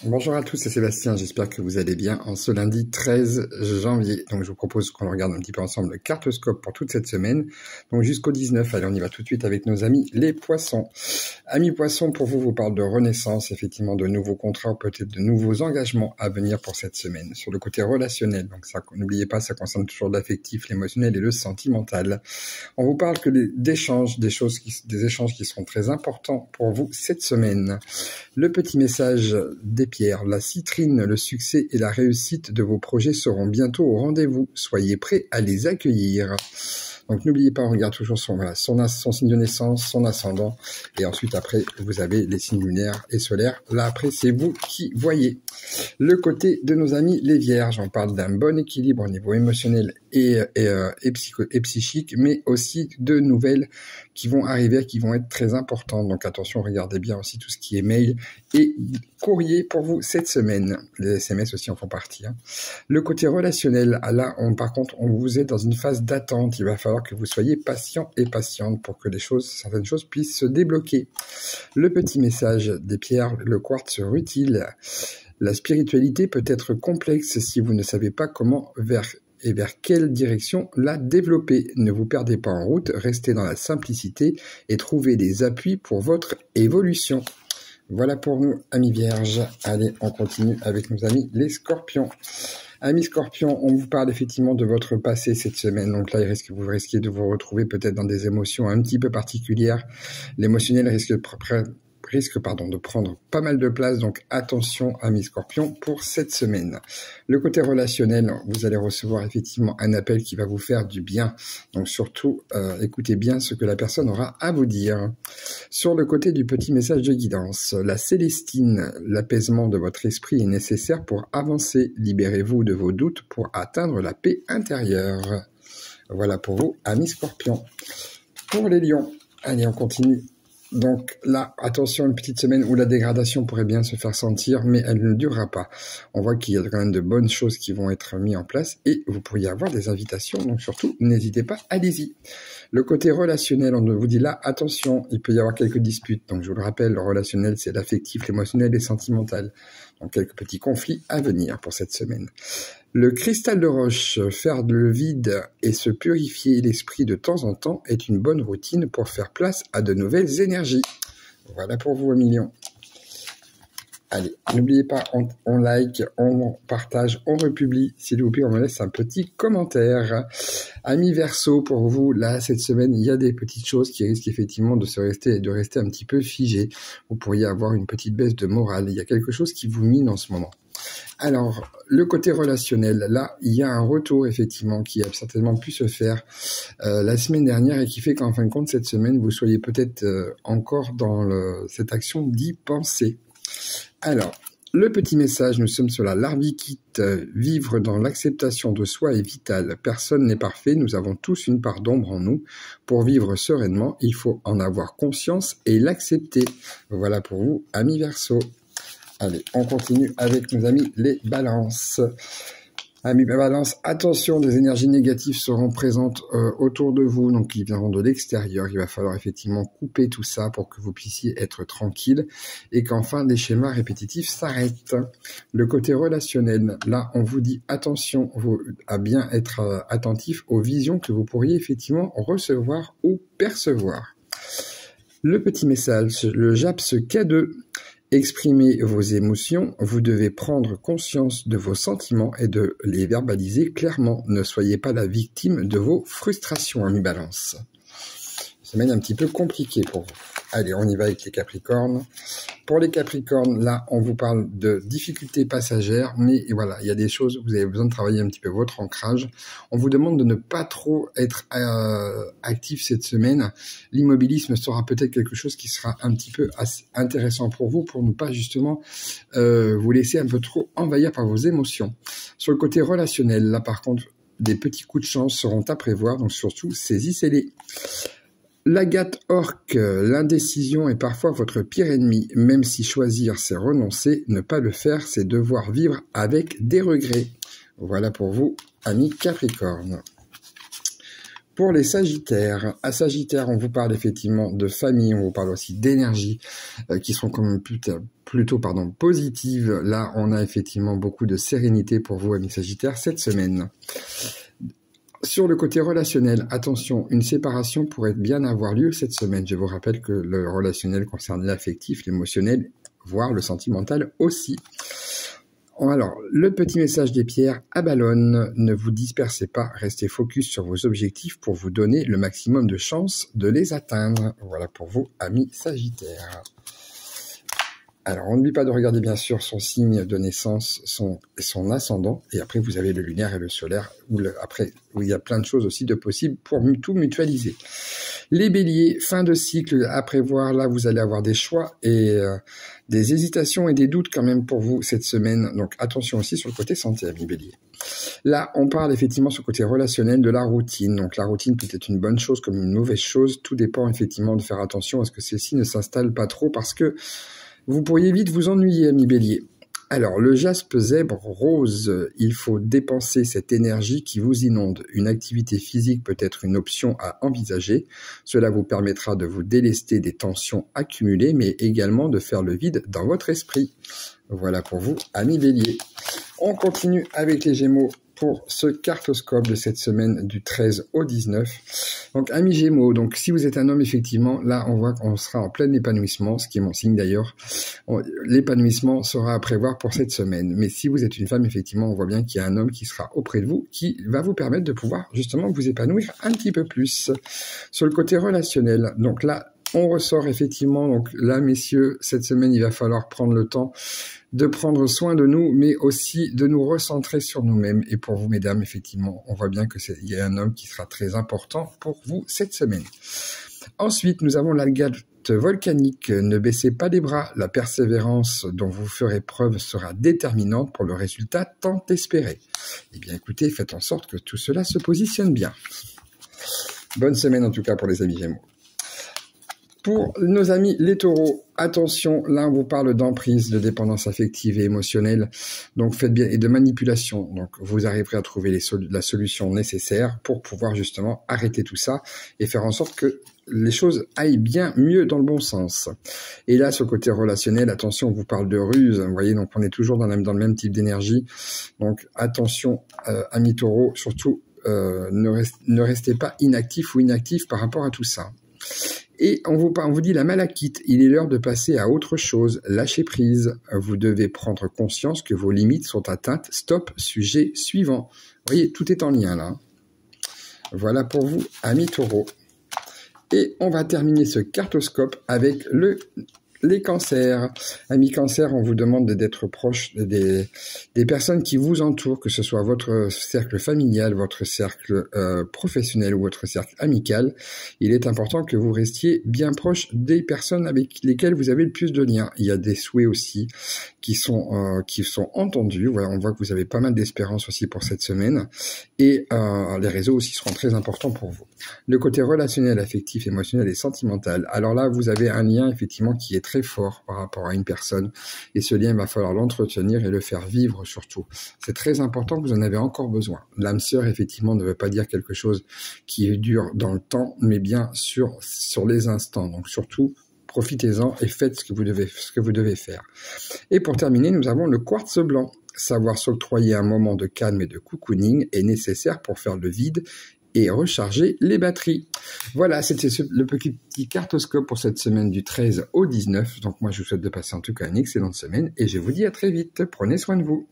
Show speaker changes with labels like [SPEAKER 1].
[SPEAKER 1] Bonjour à tous, c'est Sébastien, j'espère que vous allez bien en ce lundi 13 janvier. Donc je vous propose qu'on regarde un petit peu ensemble le cartoscope pour toute cette semaine. Donc jusqu'au 19, allez on y va tout de suite avec nos amis les poissons. Amis poissons, pour vous, vous parle de renaissance, effectivement de nouveaux contrats, peut-être de nouveaux engagements à venir pour cette semaine. Sur le côté relationnel, donc ça, n'oubliez pas, ça concerne toujours l'affectif, l'émotionnel et le sentimental. On vous parle que d'échanges, des échanges qui seront très importants pour vous cette semaine. Le petit message des pierres, la citrine, le succès et la réussite de vos projets seront bientôt au rendez-vous. Soyez prêts à les accueillir. Donc n'oubliez pas, on regarde toujours son signe de naissance, son ascendant, et ensuite après vous avez les signes lunaires et solaires. Là après c'est vous qui voyez. Le côté de nos amis les vierges, on parle d'un bon équilibre au niveau émotionnel et psychique, mais aussi de nouvelles qui vont arriver, qui vont être très importantes. Donc attention, regardez bien aussi tout ce qui est mail et courrier pour vous cette semaine. Les SMS aussi en font partie. Le côté relationnel, là, par contre, on vous est dans une phase d'attente. Il va falloir que vous soyez patient et patiente pour que certaines choses puissent se débloquer. Le petit message des pierres, le quartz rutile. La spiritualité peut être complexe si vous ne savez pas comment vers quelle direction la développer. Ne vous perdez pas en route, restez dans la simplicité et trouvez des appuis pour votre évolution. Voilà pour nous, amis vierges. Allez, on continue avec nos amis les scorpions. Amis scorpions, on vous parle effectivement de votre passé cette semaine. Donc là, vous risquez de vous retrouver peut-être dans des émotions un petit peu particulières. L'émotionnel risque de prendre pas mal de place, donc attention amis scorpions pour cette semaine. Le côté relationnel, vous allez recevoir effectivement un appel qui va vous faire du bien, donc surtout écoutez bien ce que la personne aura à vous dire. Sur le côté du petit message de guidance, la Célestine, l'apaisement de votre esprit est nécessaire pour avancer, libérez-vous de vos doutes pour atteindre la paix intérieure. Voilà pour vous amis scorpions. Pour les lions, allez on continue. Donc là, attention, une petite semaine où la dégradation pourrait bien se faire sentir, mais elle ne durera pas. On voit qu'il y a quand même de bonnes choses qui vont être mises en place et vous pourriez avoir des invitations, donc surtout, n'hésitez pas, allez-y. Le côté relationnel, on vous dit là, attention, il peut y avoir quelques disputes. Donc je vous le rappelle, le relationnel, c'est l'affectif, l'émotionnel et sentimental. Donc quelques petits conflits à venir pour cette semaine. Le cristal de roche, faire le vide et se purifier l'esprit de temps en temps est une bonne routine pour faire place à de nouvelles énergies. Voilà pour vous, Emilion. Allez, n'oubliez pas, on like, on partage, on republie. S'il vous plaît, on me laisse un petit commentaire. Amis Verseau, pour vous, là, cette semaine, il y a des petites choses qui risquent effectivement de rester un petit peu figées. Vous pourriez avoir une petite baisse de morale. Il y a quelque chose qui vous mine en ce moment. Alors, le côté relationnel, là, il y a un retour, effectivement, qui a certainement pu se faire la semaine dernière et qui fait qu'en fin de compte, cette semaine, vous soyez peut-être encore dans cette action d'y penser. Alors, le petit message, nous sommes sur la Larvikite. Vivre dans l'acceptation de soi est vital. Personne n'est parfait, nous avons tous une part d'ombre en nous. Pour vivre sereinement, il faut en avoir conscience et l'accepter. Voilà pour vous, amis Verseau. Allez, on continue avec nos amis les balances. Amis balance, attention, des énergies négatives seront présentes autour de vous, donc qui viendront de l'extérieur. Il va falloir effectivement couper tout ça pour que vous puissiez être tranquille et qu'enfin les schémas répétitifs s'arrêtent. Le côté relationnel, là, on vous dit attention à bien être attentif aux visions que vous pourriez effectivement recevoir ou percevoir. Le petit message, le JAPS K2. Exprimez vos émotions, vous devez prendre conscience de vos sentiments et de les verbaliser clairement. Ne soyez pas la victime de vos frustrations, amis balance. Semaine un petit peu compliquée pour vous. Allez, on y va avec les Capricornes. Pour les Capricornes, là, on vous parle de difficultés passagères, mais voilà, il y a des choses, vous avez besoin de travailler un petit peu votre ancrage. On vous demande de ne pas trop être actif cette semaine. L'immobilisme sera peut-être quelque chose qui sera un petit peu intéressant pour vous, pour ne pas justement vous laisser un peu trop envahir par vos émotions. Sur le côté relationnel, là, par contre, des petits coups de chance seront à prévoir, donc surtout, saisissez-les. L'agate orque, l'indécision est parfois votre pire ennemi, même si choisir c'est renoncer, ne pas le faire c'est devoir vivre avec des regrets. Voilà pour vous, amis Capricorne. Pour les Sagittaires, à Sagittaire, on vous parle effectivement de famille, on vous parle aussi d'énergie, qui seront quand même plutôt positive. Là, on a effectivement beaucoup de sérénité pour vous, amis Sagittaires, cette semaine. Sur le côté relationnel, attention, une séparation pourrait bien avoir lieu cette semaine. Je vous rappelle que le relationnel concerne l'affectif, l'émotionnel, voire le sentimental aussi. Alors, le petit message des pierres à ballonne, ne vous dispersez pas, restez focus sur vos objectifs pour vous donner le maximum de chances de les atteindre. Voilà pour vous, amis Sagittaires. Alors, on n'oublie pas de regarder bien sûr son signe de naissance, son ascendant, et après vous avez le lunaire et le solaire, où il y a plein de choses aussi de possibles pour tout mutualiser. Les béliers, fin de cycle à prévoir, là vous allez avoir des choix et des hésitations et des doutes quand même pour vous cette semaine, donc attention aussi sur le côté santé, amis béliers. Là, on parle effectivement sur le côté relationnel de la routine, donc la routine peut être une bonne chose comme une mauvaise chose, tout dépend effectivement de faire attention à ce que celle-ci ne s'installe pas trop parce que vous pourriez vite vous ennuyer, amis bélier. Alors, le jaspe zèbre rose, il faut dépenser cette énergie qui vous inonde. Une activité physique peut être une option à envisager. Cela vous permettra de vous délester des tensions accumulées, mais également de faire le vide dans votre esprit. Voilà pour vous, amis bélier. On continue avec les gémeaux pour ce cartoscope de cette semaine du 13 au 19. Donc, amis Gémeaux, donc si vous êtes un homme, effectivement, là, on voit qu'on sera en plein épanouissement, ce qui est mon signe d'ailleurs. L'épanouissement sera à prévoir pour cette semaine. Mais si vous êtes une femme, effectivement, on voit bien qu'il y a un homme qui sera auprès de vous, qui va vous permettre de pouvoir justement vous épanouir un petit peu plus. Sur le côté relationnel, donc là, on ressort effectivement, donc là, messieurs, cette semaine, il va falloir prendre le temps de prendre soin de nous, mais aussi de nous recentrer sur nous-mêmes. Et pour vous, mesdames, effectivement, on voit bien qu'il y a un homme qui sera très important pour vous cette semaine. Ensuite, nous avons l'Algate volcanique. Ne baissez pas les bras. La persévérance dont vous ferez preuve sera déterminante pour le résultat tant espéré. Eh bien, écoutez, faites en sorte que tout cela se positionne bien. Bonne semaine en tout cas pour les amis Gémeaux. Pour nos amis les taureaux, attention, là on vous parle d'emprise, de dépendance affective et émotionnelle, donc faites bien, et de manipulation, donc vous arriverez à trouver la solution nécessaire pour pouvoir justement arrêter tout ça et faire en sorte que les choses aillent bien mieux dans le bon sens. Et là, sur le côté relationnel, attention, on vous parle de ruse, vous voyez, donc on est toujours dans le même type d'énergie, donc attention, amis taureaux, surtout ne restez pas inactif ou inactif par rapport à tout ça. Et on vous dit la malachite, il est l'heure de passer à autre chose, lâchez prise. Vous devez prendre conscience que vos limites sont atteintes. Stop, sujet suivant. Vous voyez, tout est en lien là. Voilà pour vous, amis taureaux. Et on va terminer ce cartoscope avec les cancers. Amis cancers, on vous demande d'être proche des personnes qui vous entourent, que ce soit votre cercle familial, votre cercle professionnel ou votre cercle amical. Il est important que vous restiez bien proche des personnes avec lesquelles vous avez le plus de liens. Il y a des souhaits aussi qui sont entendus. Voilà, on voit que vous avez pas mal d'espérance aussi pour cette semaine. Et les réseaux aussi seront très importants pour vous. Le côté relationnel, affectif, émotionnel et sentimental. Alors là, vous avez un lien effectivement qui est très fort par rapport à une personne. Et ce lien, il va falloir l'entretenir et le faire vivre surtout. C'est très important que vous en avez encore besoin. L'âme sœur, effectivement, ne veut pas dire quelque chose qui dure dans le temps, mais bien sur les instants. Donc surtout, profitez-en et faites ce que vous devez faire. Et pour terminer, nous avons le quartz blanc. Savoir s'octroyer un moment de calme et de cocooning est nécessaire pour faire le vide et recharger les batteries. Voilà, c'était le petit cartoscope pour cette semaine du 13 au 19. Donc moi, je vous souhaite de passer en tout cas une excellente semaine et je vous dis à très vite. Prenez soin de vous.